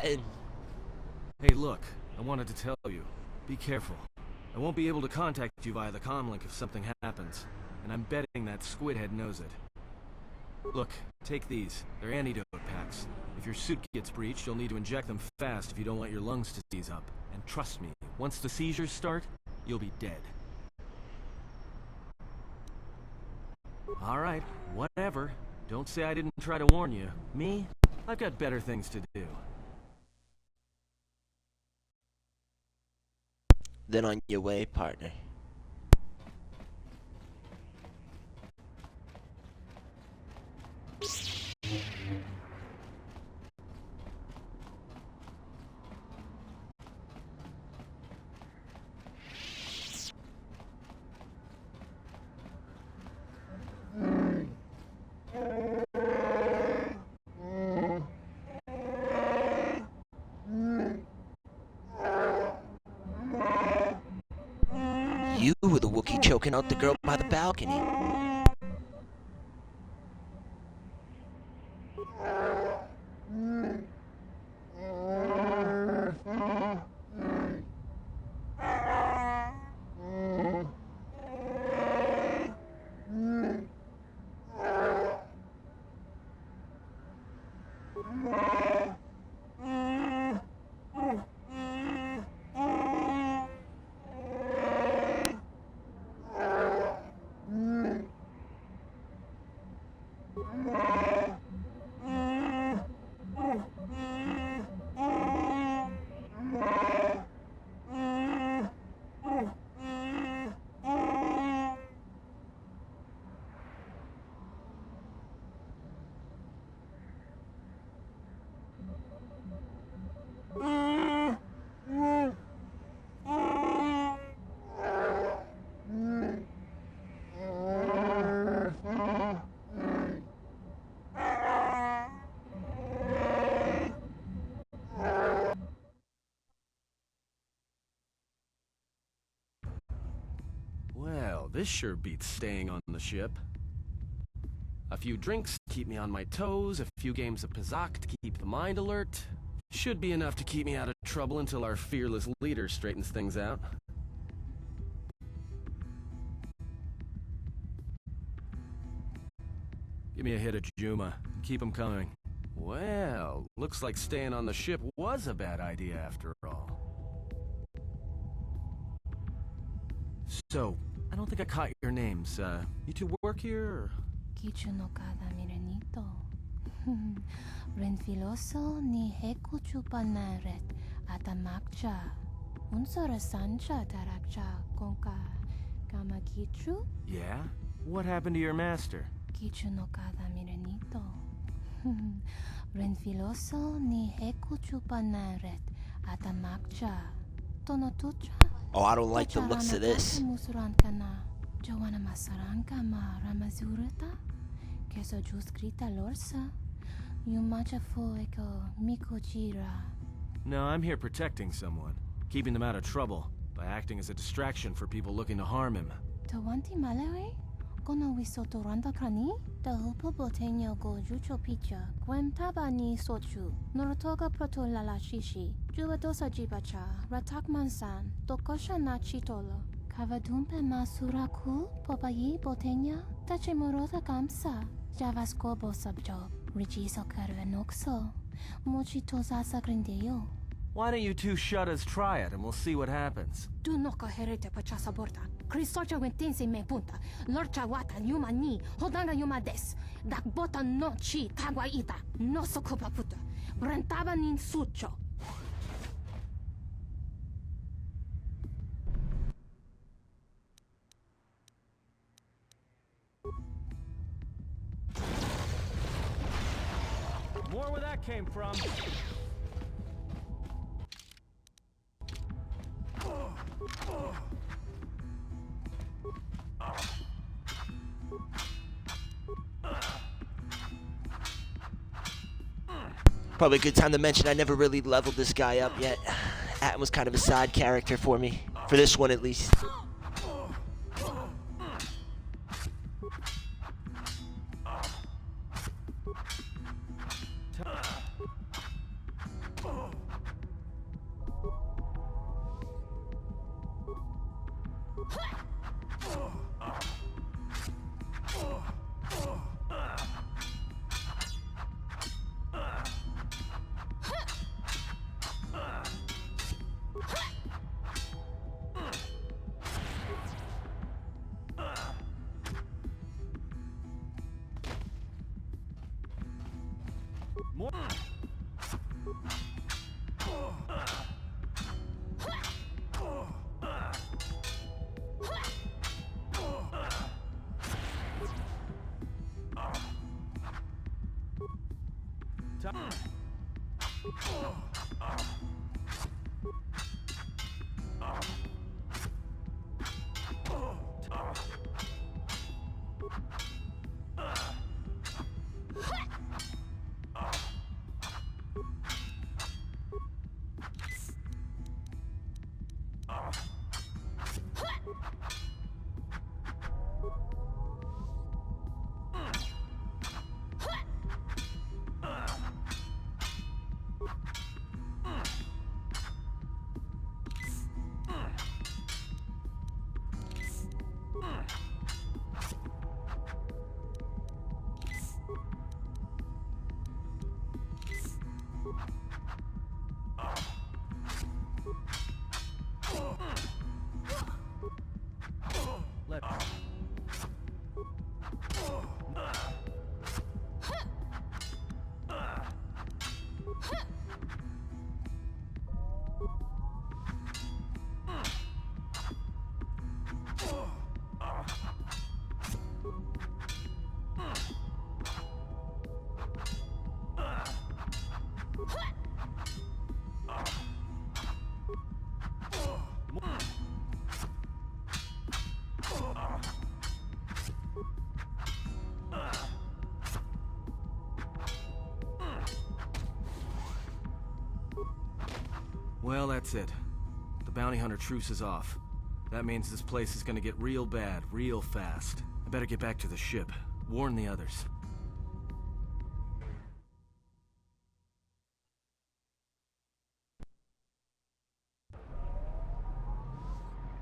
And Hey, look, I wanted to tell you. Be careful. I won't be able to contact you via the comlink if something happens, and I'm betting that Squidhead knows it. Look, take these. They're antidote packs. If your suit gets breached, you'll need to inject them fast if you don't want your lungs to seize up. And trust me, once the seizures start, you'll be dead. Alright, whatever. Don't say I didn't try to warn you. Me? I've got better things to do. then on your way, partner. You were the Wookiee choking out the girl by the balcony. Well, this sure beats staying on the ship. A few drinks to keep me on my toes, a few games of Pazak to keep the mind alert. Should be enough to keep me out of trouble until our fearless leader straightens things out. Give me a hit of Juma. Keep 'em coming. Well, looks like staying on the ship was a bad idea after all. So, I don't think I caught your names. You two work here, or? Kichu no kada mirenito. Renfiloso ni heku chupanaret atamakcha. Unsora sancha tarakcha konka kamakichu. Yeah? What happened to your master? Kichu no kada mirenito. Renfiloso ni heku chupanaret atamakcha. Tonotucha. Oh, I don't like the looks of this. Joanna Masaranka ma Ramazurata. Keso juskrita lorsa. Yumacha fo eko mikojira. No, I'm here protecting someone. Keeping them out of trouble. By acting as a distraction for people looking to harm him. Tawanti malawe? Kono wisoto randa krani? Da hupo boteño go jucho picha. Gwem taba ni sochu. Norotoga proto lala shishi. Juwadosa jibacha. Ratak mansan. Tokosha na chitolo. Kavadumpe masuraku. Popayi boteña. Tache morota kamsa. Javasko bo subjob. Rigiso karvenokso. Mochitosa sagrindeo. Why don't you two Shaddaas try it, and we'll see what happens? Du noka herete pachasa borta. Krisocha wentense me punta. Lorcha wata yuma ni. Hodanga yuma des. Dak bota no chi tagwa ita. No sokopa puta. Brentaba nin sucho. More where that came from. Probably a good time to mention I never really leveled this guy up yet. Atom was kind of a side character for me. For this one, at least. Well, that's it. The bounty hunter truce is off. That means this place is gonna get real bad, real fast. I better get back to the ship. Warn the others.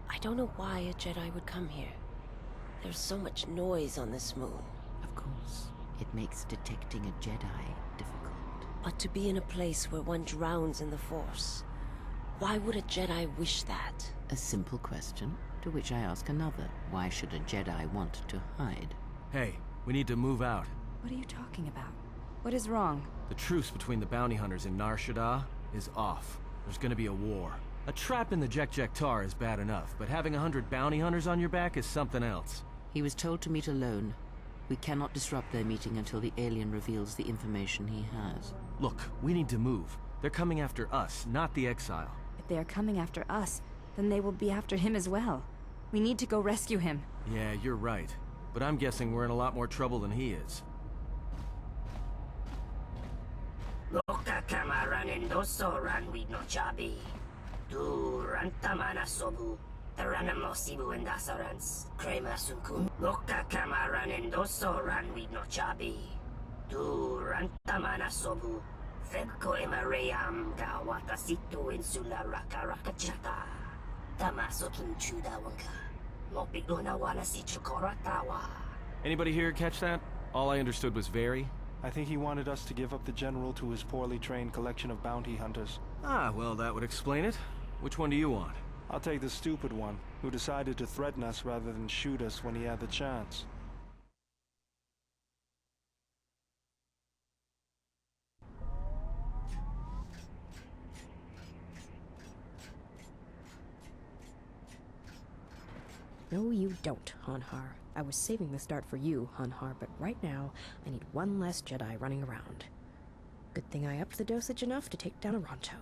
I don't know why a Jedi would come here. There's so much noise on this moon. Of course, it makes detecting a Jedi difficult. But to be in a place where one drowns in the Force, why would a Jedi wish that? A simple question, to which I ask another. Why should a Jedi want to hide? Hey, we need to move out. What are you talking about? What is wrong? The truce between the bounty hunters in Nar Shaddaa is off. There's gonna be a war. A trap in the Tar is bad enough, but having 100 bounty hunters on your back is something else. He was told to meet alone. We cannot disrupt their meeting until the alien reveals the information he has. Look, we need to move. They're coming after us, not the exile. If they are coming after us, then they will be after him as well. We need to go rescue him. Yeah, you're right. But I'm guessing we're in a lot more trouble than he is. Loka kamaran endosoran we no chabi. Durantamana sobu. Taranamo sibu and dasarans. Krema sunkun. Loka kamaran endosoran we no chabi. Durantamana sobu. Febko emaream gawata situ insula raka rakachata. Tamasotun chudawanka. Mopiguna wala si chukoratawa. Anybody here catch that? All I understood was very. I think he wanted us to give up the General to his poorly trained collection of bounty hunters. Ah, well, that would explain it. Which one do you want? I'll take the stupid one, who decided to threaten us rather than shoot us when he had the chance. No, you don't, Hanhar. I was saving the start for you, Hanhar, but right now, I need one less Jedi running around. Good thing I upped the dosage enough to take down a Ronto.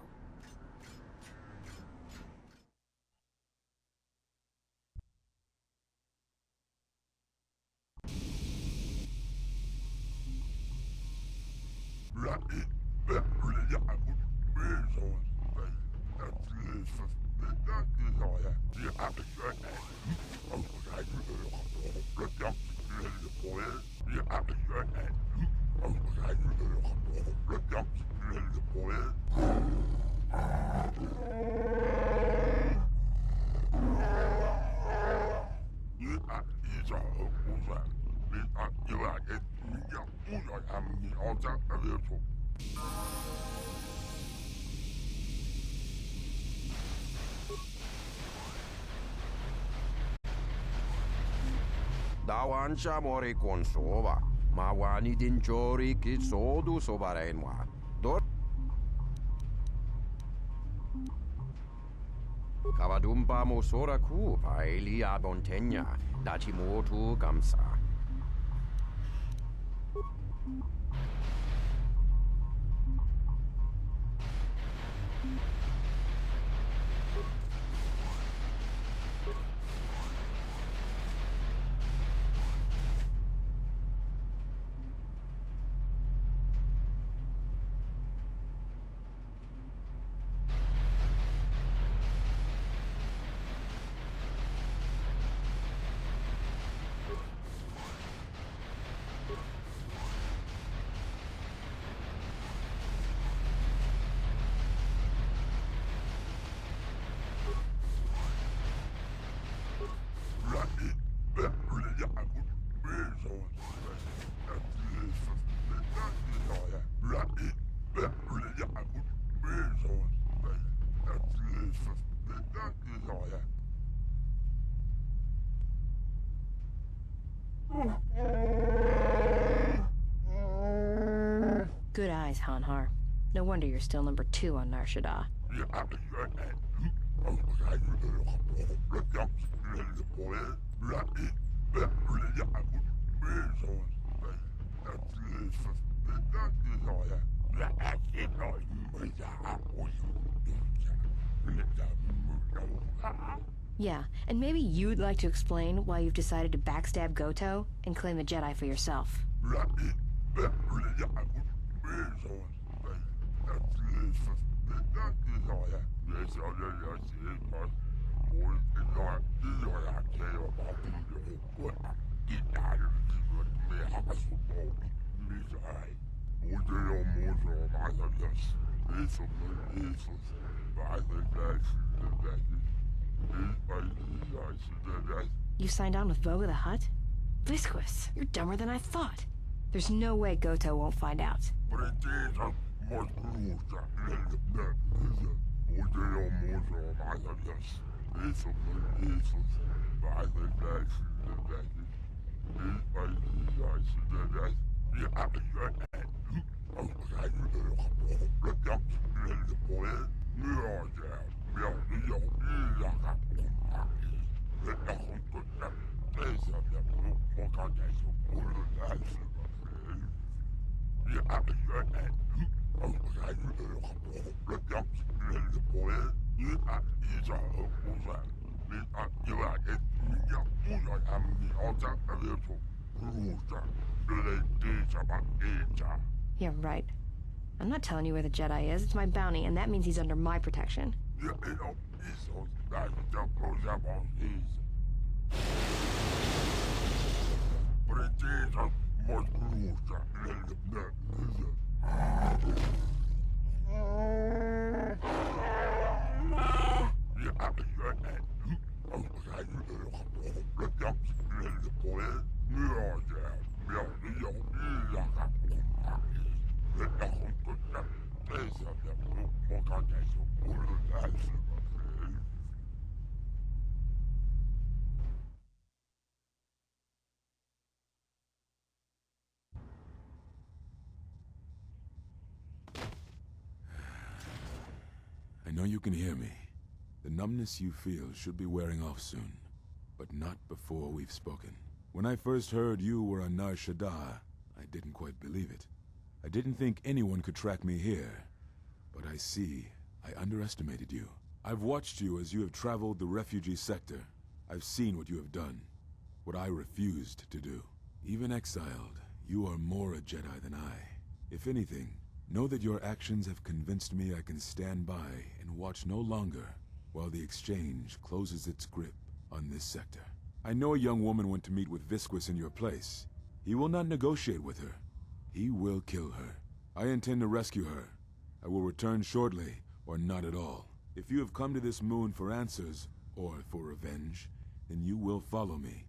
Dawan siya mori konsova. Mawani din chori ki sodu sobarenwa. Dor Kavadumpa mosora ku paeli abontenya. Dachimotu gamsa. Good eyes, Hanhar. No wonder you're still number 2 on Nar Shaddaa. Yeah, and maybe you'd like to explain why you've decided to backstab Goto and claim the Jedi for yourself. You signed on with Voga the Hutt? Visquis, you're dumber than I thought. There's no way Goto won't find out. Yeah, right. I'm not telling you where the Jedi is. It's my bounty, and that means he's under my protection. I know you can hear me. The numbness you feel should be wearing off soon, but not before we've spoken. When I first heard you were on Nar Shaddaa, I didn't quite believe it. I didn't think anyone could track me here, but I see I underestimated you. I've watched you as you have traveled the refugee sector. I've seen what you have done, what I refused to do. Even exiled, you are more a Jedi than I. If anything, know that your actions have convinced me I can stand by and watch no longer while the exchange closes its grip on this sector. I know a young woman went to meet with Visquis in your place. He will not negotiate with her. He will kill her. I intend to rescue her. I will return shortly, or not at all. If you have come to this moon for answers, or for revenge, then you will follow me.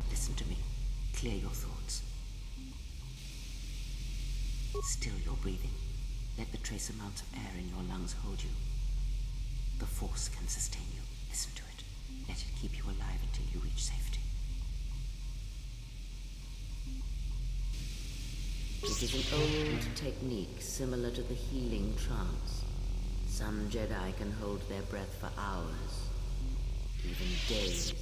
Listen to me. Clear your thoughts. Still your breathing. Let the trace amounts of air in your lungs hold you. The Force can sustain you. Listen to it. Let it keep you alive until you reach safety. It is an old technique similar to the healing trance. Some Jedi can hold their breath for hours, even days.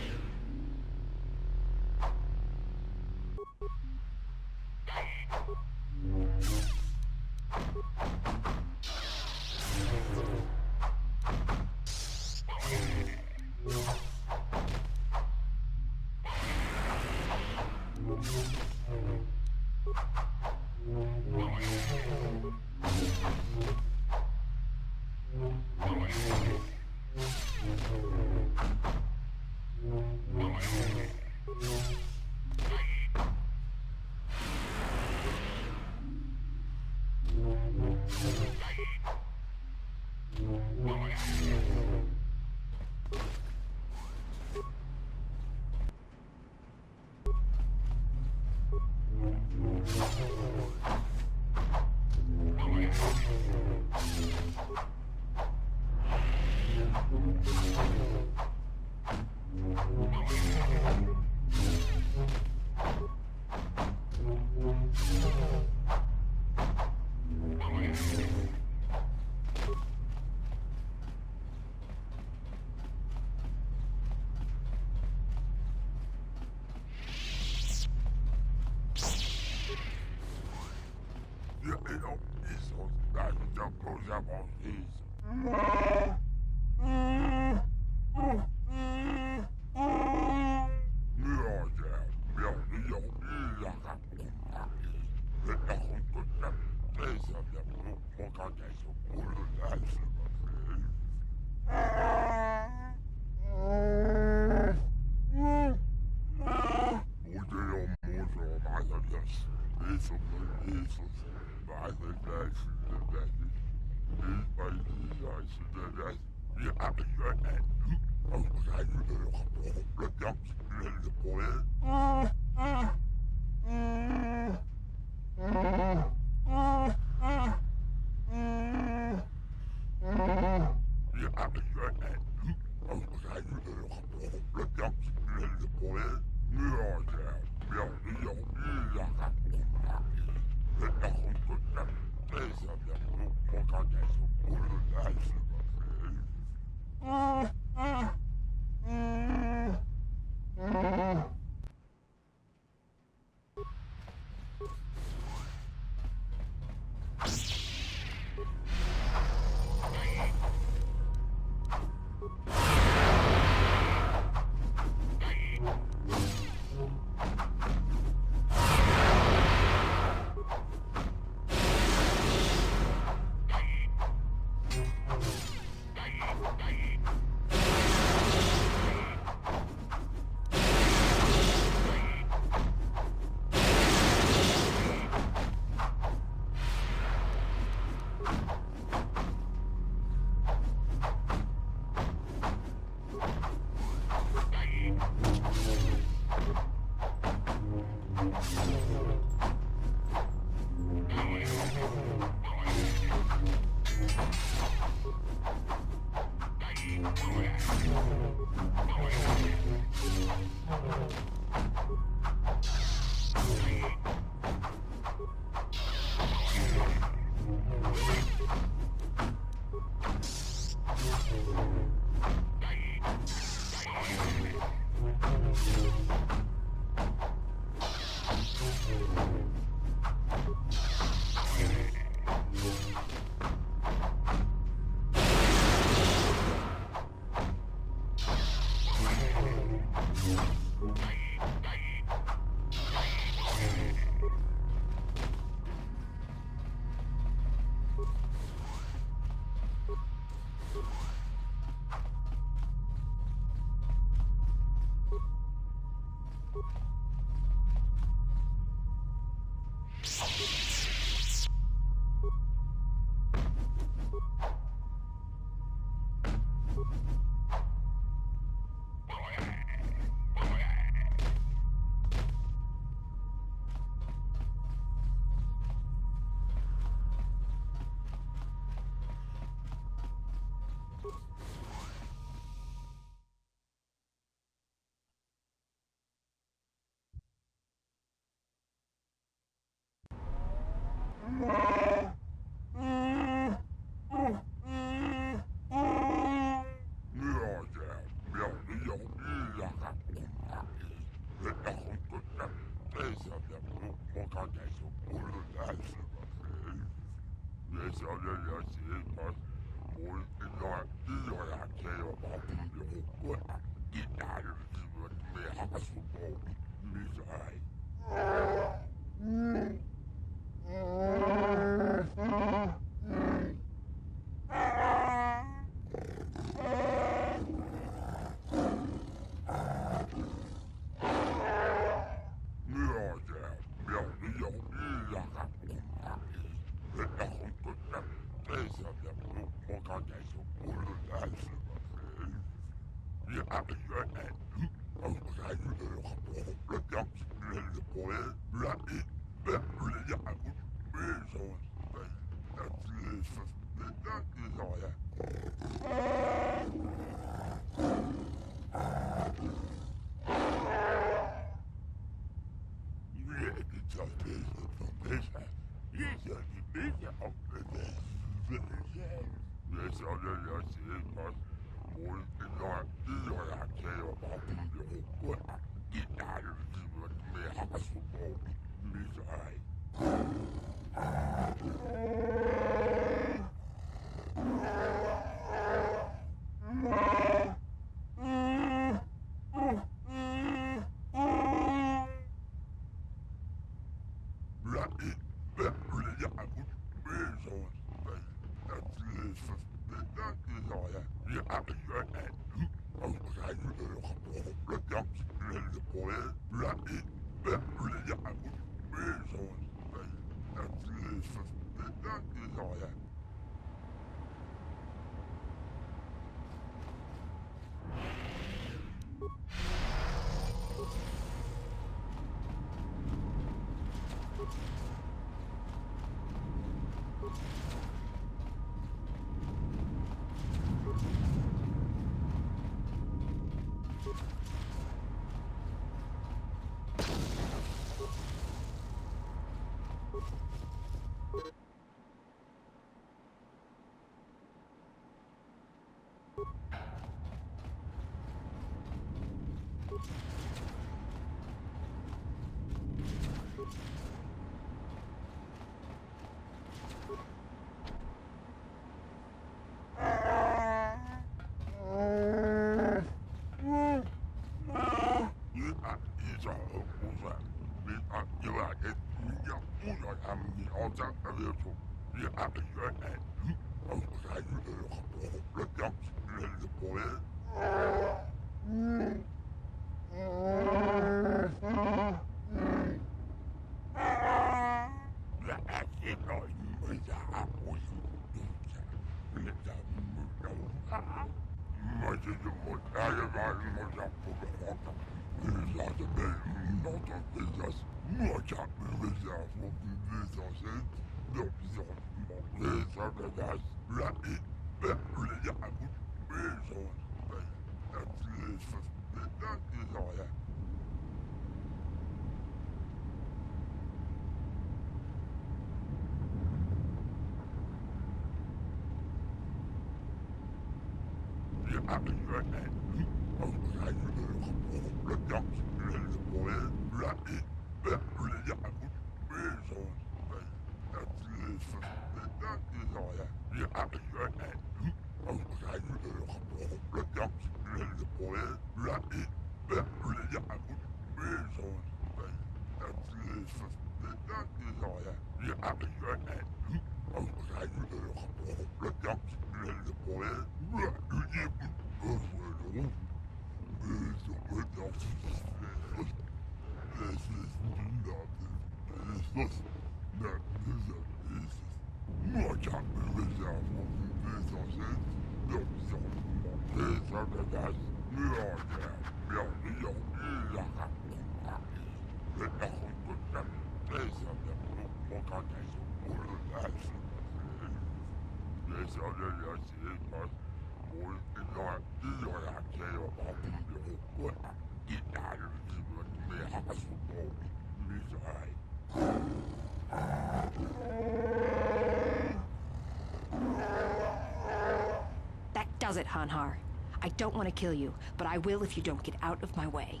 That does it, Hanhar. I don't want to kill you, but I will if you don't get out of my way.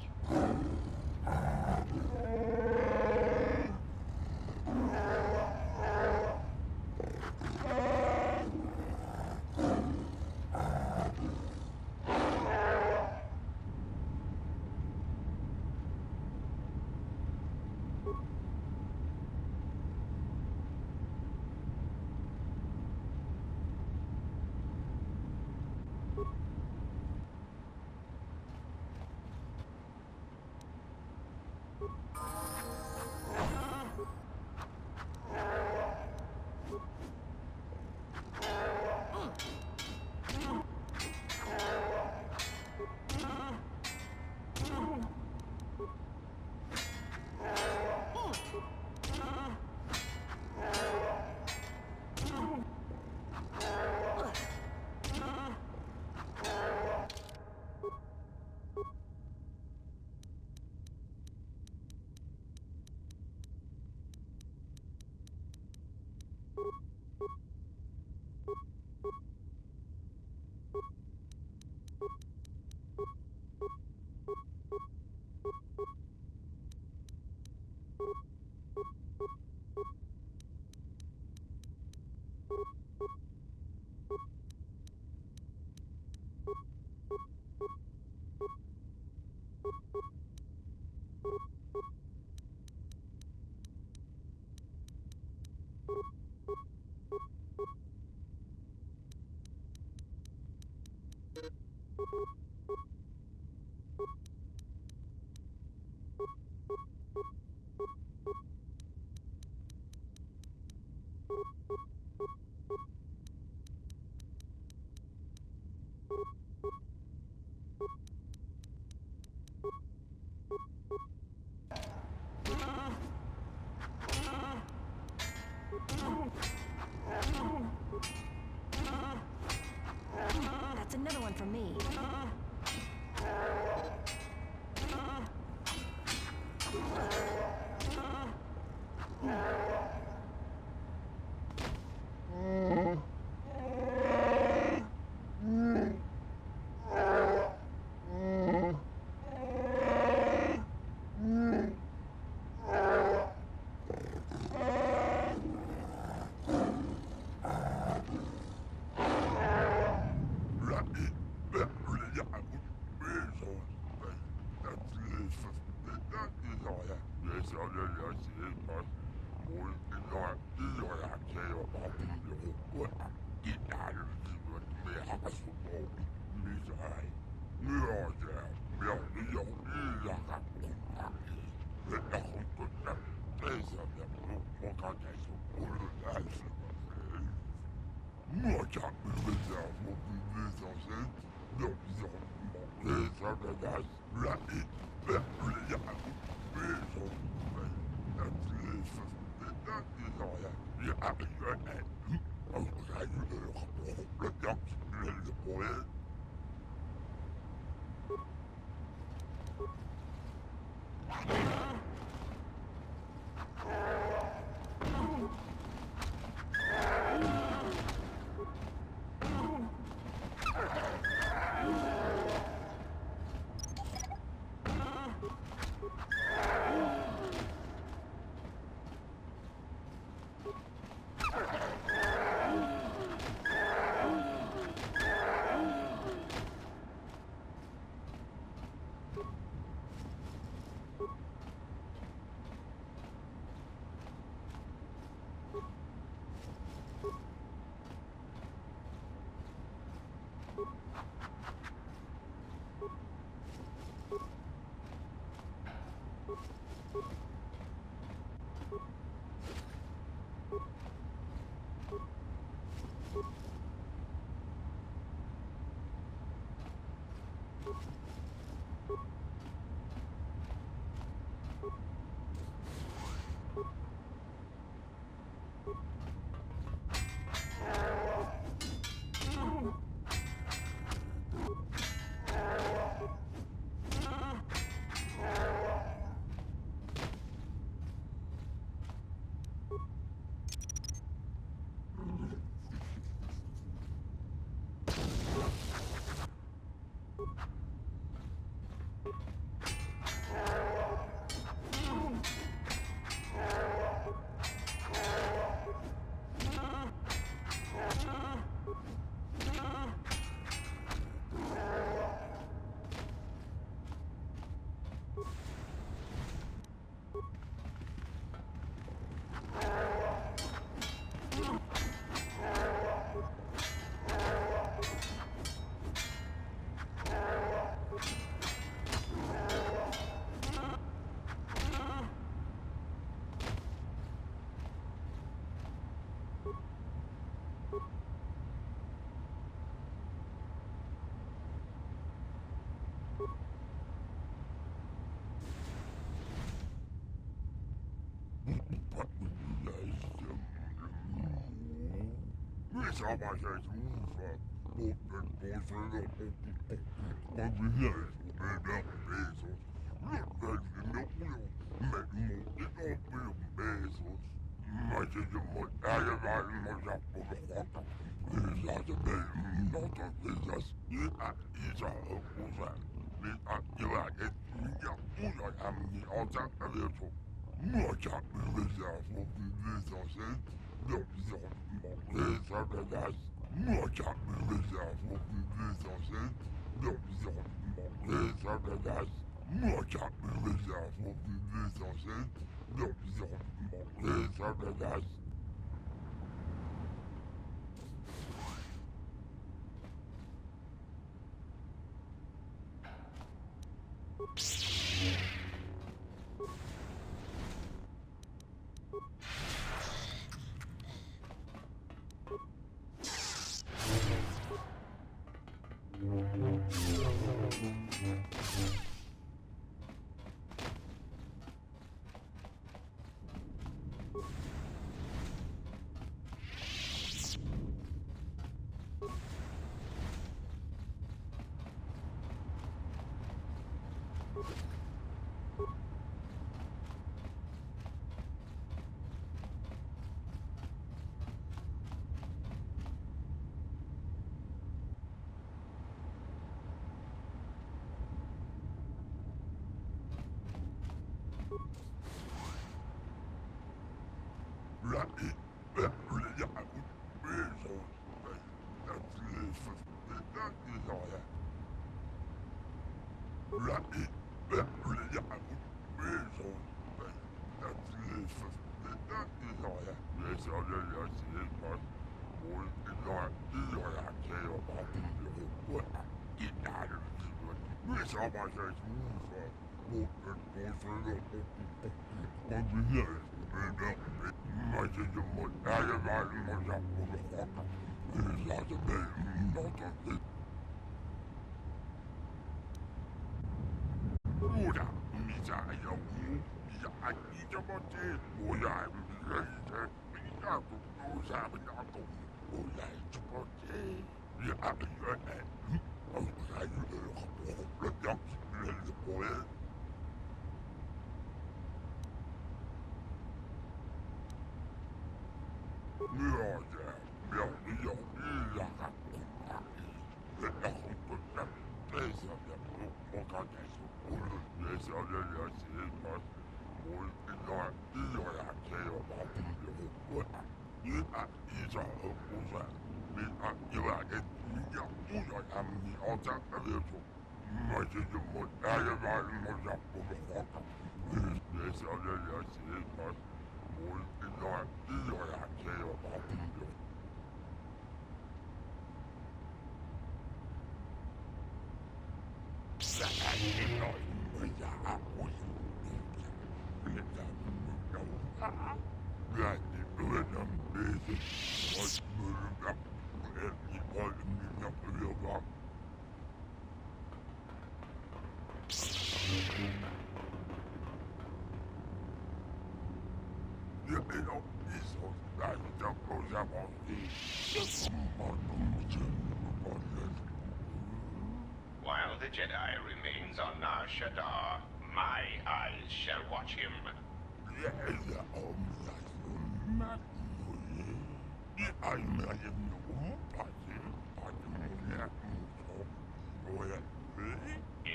While the Jedi remains on Nar Shaddaa, my eyes shall watch him.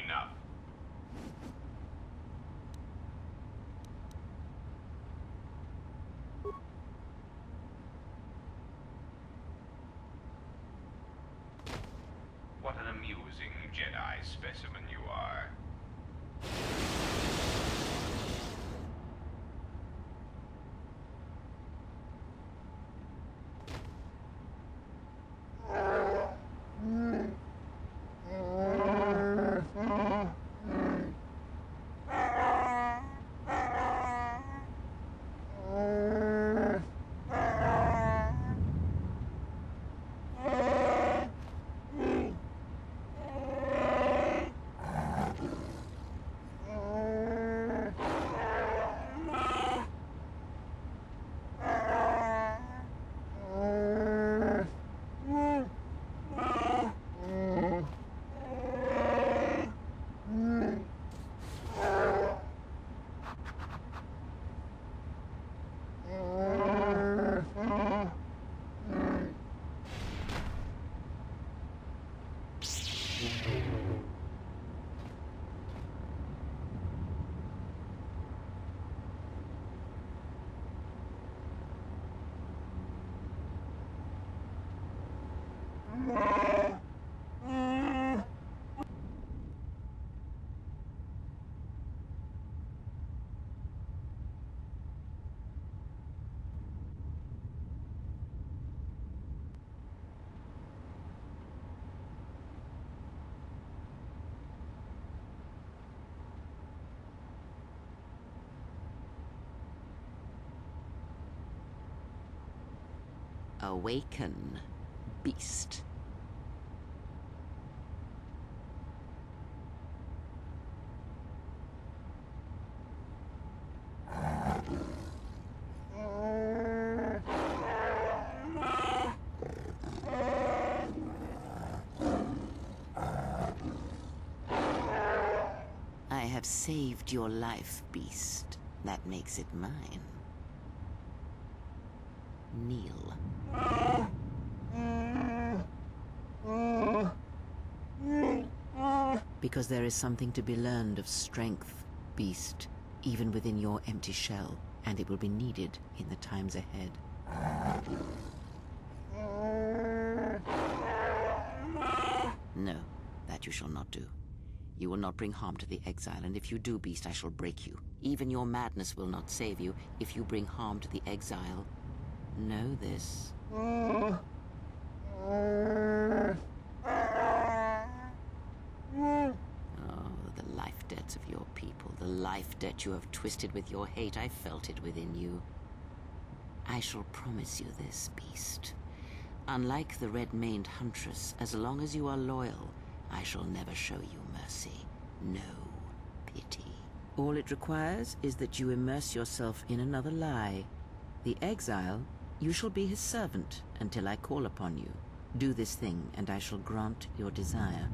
Enough. What an amusing Jedi specimen you are. Awaken, beast. I have saved your life, beast. That makes it mine. Kneel. Because there is something to be learned of strength, beast, even within your empty shell, and it will be needed in the times ahead. No, that you shall not do. You will not bring harm to the exile, and if you do, Beast, I shall break you. Even your madness will not save you if you bring harm to the exile. Know this. Oh, the life debts of your people, the life debt you have twisted with your hate. I felt it within you. I shall promise you this, Beast. Unlike the red-maned huntress, as long as you are loyal, I shall never show you mercy. No pity. All it requires is that you immerse yourself in another lie. The exile, you shall be his servant until I call upon you. Do this thing, and I shall grant your desire.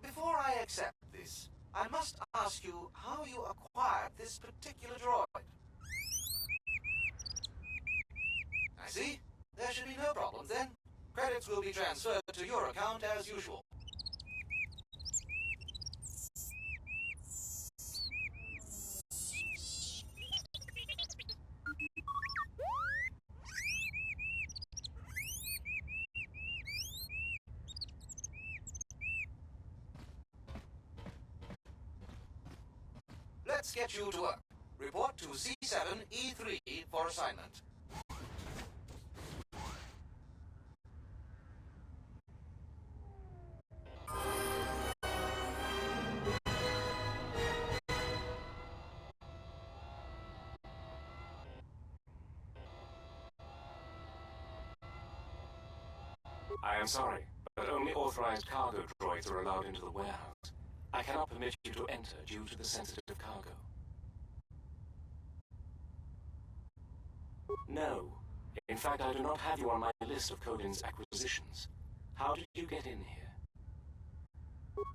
Before I accept this, I must ask you how you acquired this particular droid. I see. There should be no problem then. Credits will be transferred to your account as usual. Let's get you to work. Report to C7E3 for assignment. I am sorry, but only authorized cargo droids are allowed into the warehouse. I cannot permit you to enter due to the sensitive cargo. No. In fact, I do not have you on my list of Kodin's acquisitions. How did you get in here?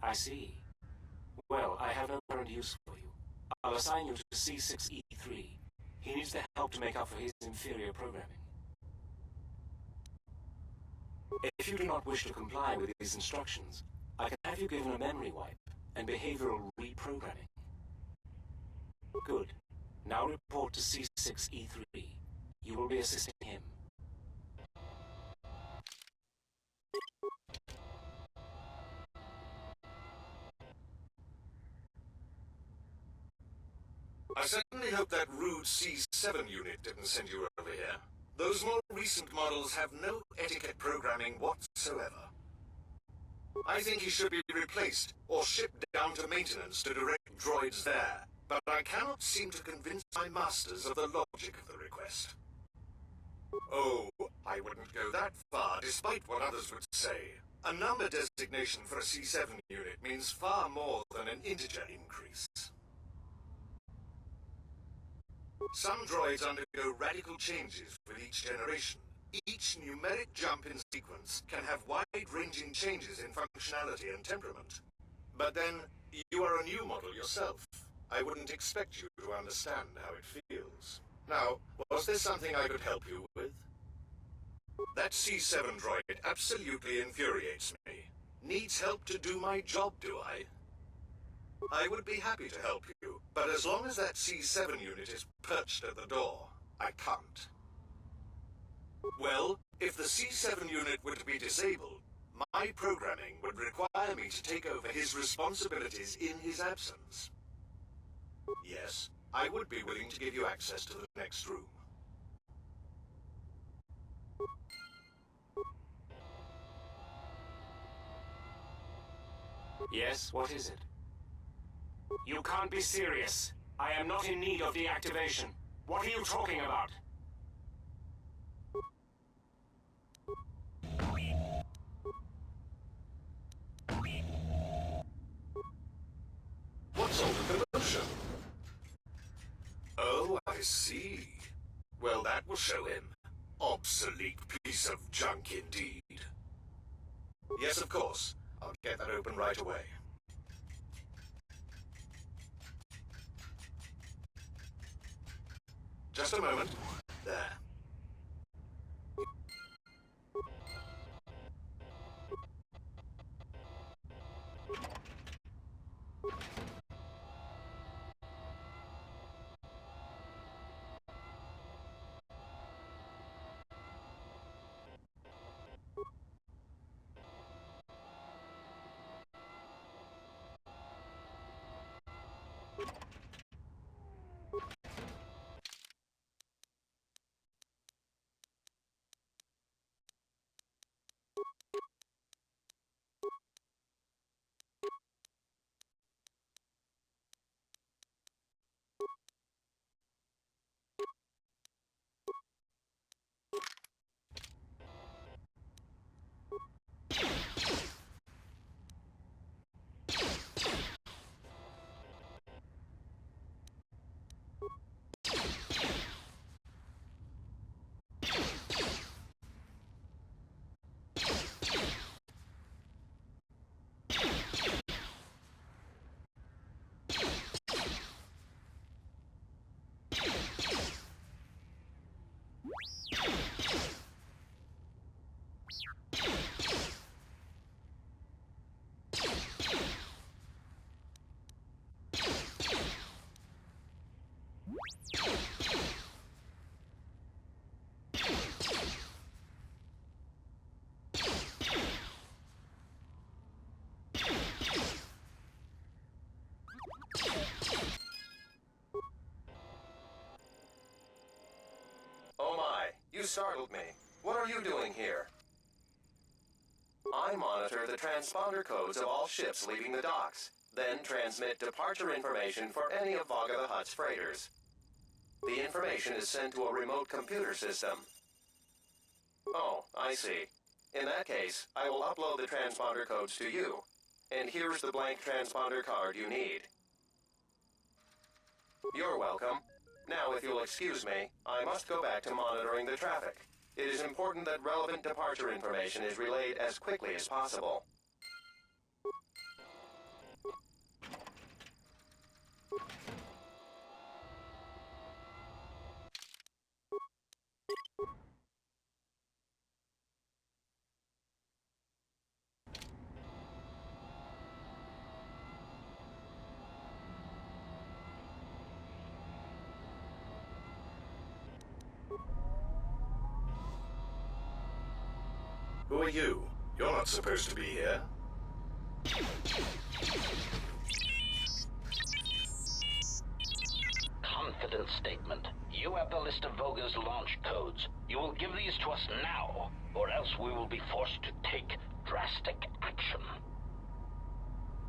I see. Well, I have no current use for you. I'll assign you to C6E3. He needs the help to make up for his inferior programming. If you do not wish to comply with these instructions, I can have you given a memory wipe and behavioral reprogramming. Good. Now report to C6E3. You will be assisting him. I certainly hope that rude C7 unit didn't send you over here. Those more recent models have no etiquette programming whatsoever. I think he should be replaced or shipped down to maintenance to direct droids there, but I cannot seem to convince my masters of the logic of the request. Oh, I wouldn't go that far, despite what others would say. A number designation for a C7 unit means far more than an integer increase. Some droids undergo radical changes with each generation. Each numeric jump in sequence can have wide-ranging changes in functionality and temperament. But then, you are a new model yourself. I wouldn't expect you to understand how it feels. Now, was there something I could help you with? That C7 droid absolutely infuriates me. Needs help to do my job, do I? I would be happy to help you, but as long as that C7 unit is perched at the door, I can't. Well, if the C7 unit were to be disabled, my programming would require me to take over his responsibilities in his absence. Yes, I would be willing to give you access to the next room. Yes, what is it? You can't be serious. I am not in need of deactivation. What are you talking about? What's all the commotion? Oh, I see. Well, that will show him. Obsolete piece of junk indeed. Yes, of course. I'll get that open right away. Just a moment. There. Oh my, you startled me. What are you doing here? I monitor the transponder codes of all ships leaving the docks, then transmit departure information for any of Vaga the Hutt's freighters. The information is sent to a remote computer system. Oh, I see. In that case, I will upload the transponder codes to you. And here's the blank transponder card you need. You're welcome. Now, if you'll excuse me, I must go back to monitoring the traffic. It is important that relevant departure information is relayed as quickly as possible. Who are you? You're not supposed to be here. Confidence statement. You have the list of Voga's launch codes. You will give these to us now, or else we will be forced to take drastic action.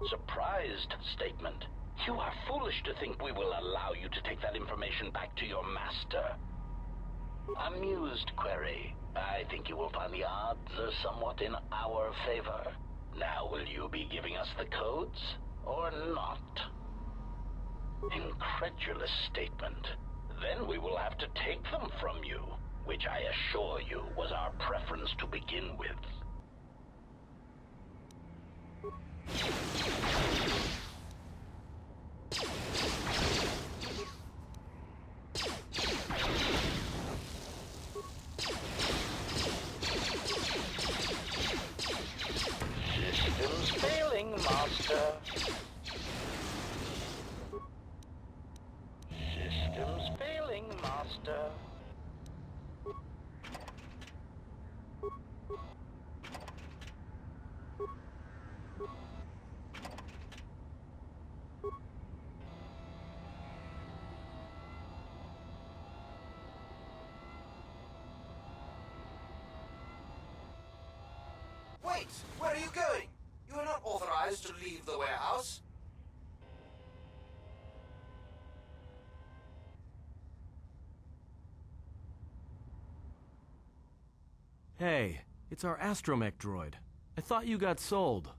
Surprised statement. You are foolish to think we will allow you to take that information back to your master. Amused, Query. I think you will find the odds are somewhat in our favor. Now, will you be giving us the codes, or not? Incredulous statement. Then we will have to take them from you, which I assure you was our preference to begin with. Systems failing, Master. Systems failing, Master. Wait! Where are you going? You are not authorized to leave the warehouse. Hey, it's our astromech droid. I thought you got sold.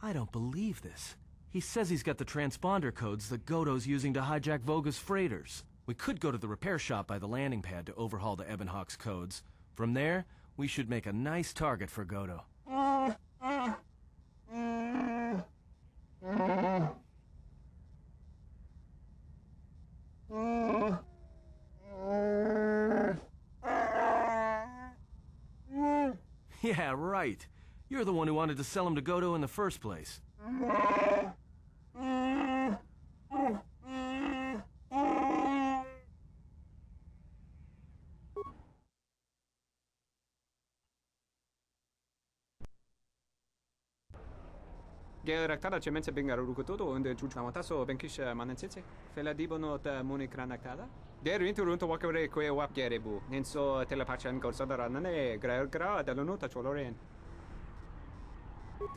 I don't believe this. He says he's got the transponder codes that Godo's using to hijack Voga's freighters. We could go to the repair shop by the landing pad to overhaul the Ebonhawk's codes. From there, we should make a nice target for Godo. Yeah, right. You're the one who wanted to sell him to Godo in the first place. Gerektara cemense bengaru rukutodo und juchawataso benkish manensetse. Fela dibonot monikranaktada. Der inturunto wakare kwe wap gerebu. Nenso telepachan gorsadara nane gra dalonota choloren.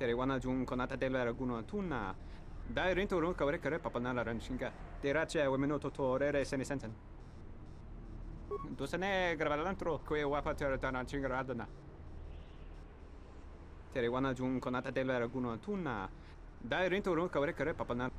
Terewana jun konata della raguno tunna. Dai rinturun kawre kare papanala ranshinga. Derace wemenoto torere senesensen. Dosane gravalantro kwe wapater dananchinga radana. Terewana jun konata della raguno tunna. Dai rinturun kawre kare papanala.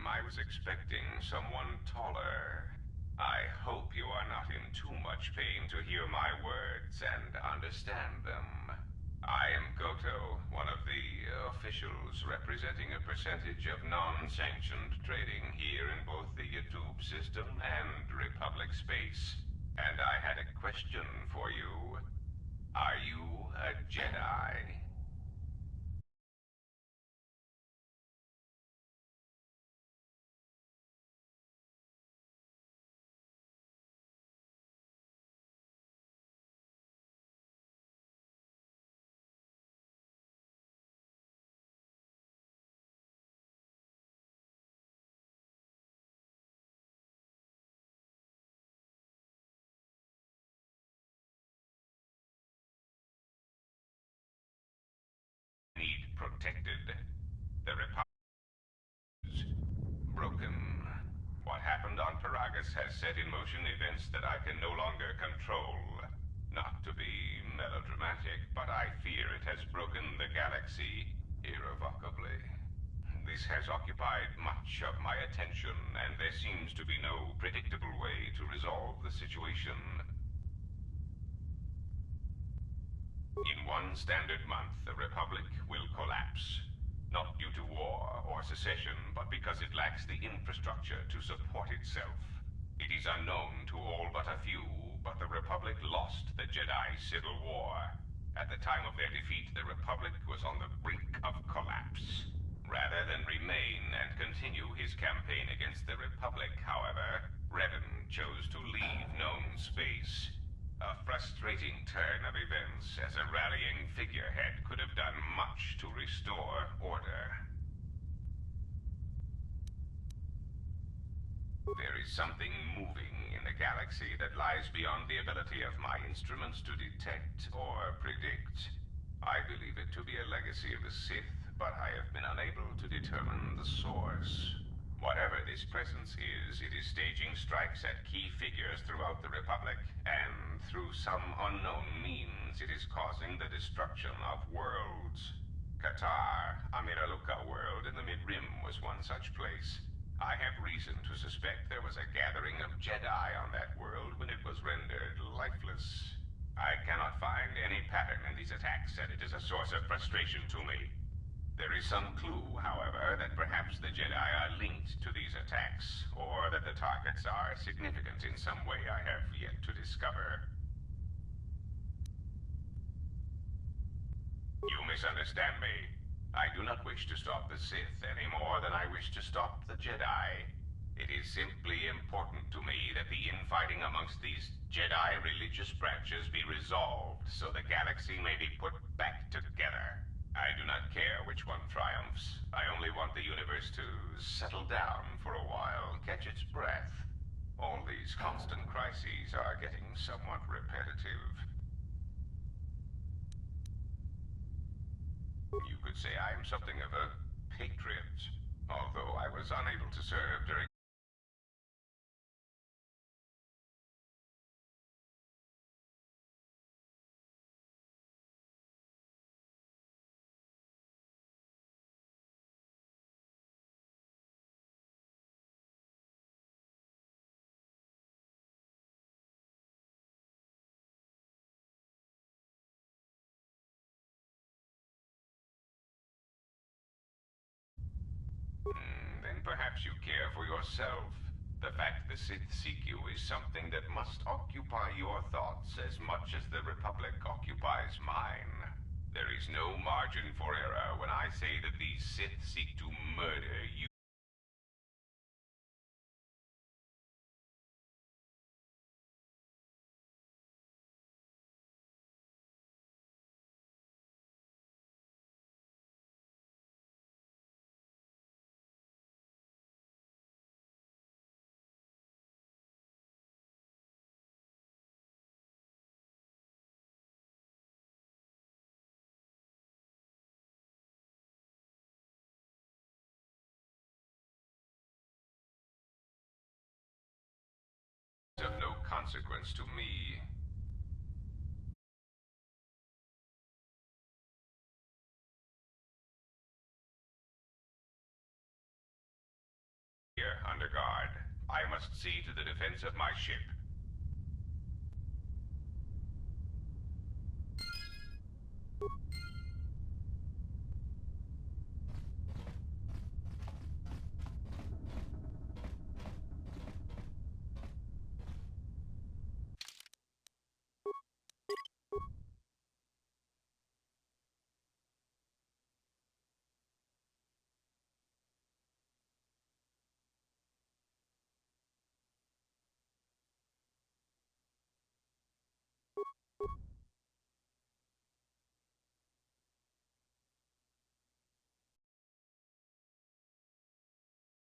I was expecting someone taller. I hope you are not in too much pain to hear my words and understand them. I am Koto, one of the officials representing a percentage of non-sanctioned trading here in both the YouTube system and Republic space. And I had a question for you. Are you a Jedi? Need protected. The Republic is broken. What happened on Paragus has set in motion events that I can no longer control. Not to be melodramatic, but I fear it has broken the galaxy irrevocably. This has occupied much of my attention, and there seems to be no predictable way to resolve the situation. In one standard month, the Republic will collapse. Not due to war or secession, but because it lacks the infrastructure to support itself. It is unknown to all but a few, but the Republic lost the Jedi Civil War. At the time of their defeat, the Republic was on the brink of collapse. Rather than remain and continue his campaign against the Republic, however, Revan chose to leave known space. A frustrating turn of events, as a rallying figurehead could have done much to restore order. There is something moving in the galaxy that lies beyond the ability of my instruments to detect or predict. I believe it to be a legacy of the Sith, but I have been unable to determine the source. Whatever this presence is, it is staging strikes at key figures throughout the Republic, and through some unknown means, it is causing the destruction of worlds. KotOR, a Miraluka world in the Mid-Rim, was one such place. I have reason to suspect there was a gathering of Jedi on that world when it was rendered lifeless. I cannot find any pattern in these attacks, and it is a source of frustration to me. There is some clue, however, that perhaps the Jedi are linked to these attacks, or that the targets are significant in some way I have yet to discover. You misunderstand me. I do not wish to stop the Sith any more than I wish to stop the Jedi. It is simply important to me that the infighting amongst these Jedi religious branches be resolved so the galaxy may be put back together. I do not care which one triumphs. I only want the universe to settle down for a while, catch its breath. All these constant crises are getting somewhat repetitive. You could say I am something of a patriot, although I was unable to serve during then perhaps you care for yourself. The fact the Sith seek you is something that must occupy your thoughts as much as the Republic occupies mine. There is no margin for error when I say that these Sith seek to murder you. Of no consequence to me. Here, under guard. I must see to the defense of my ship.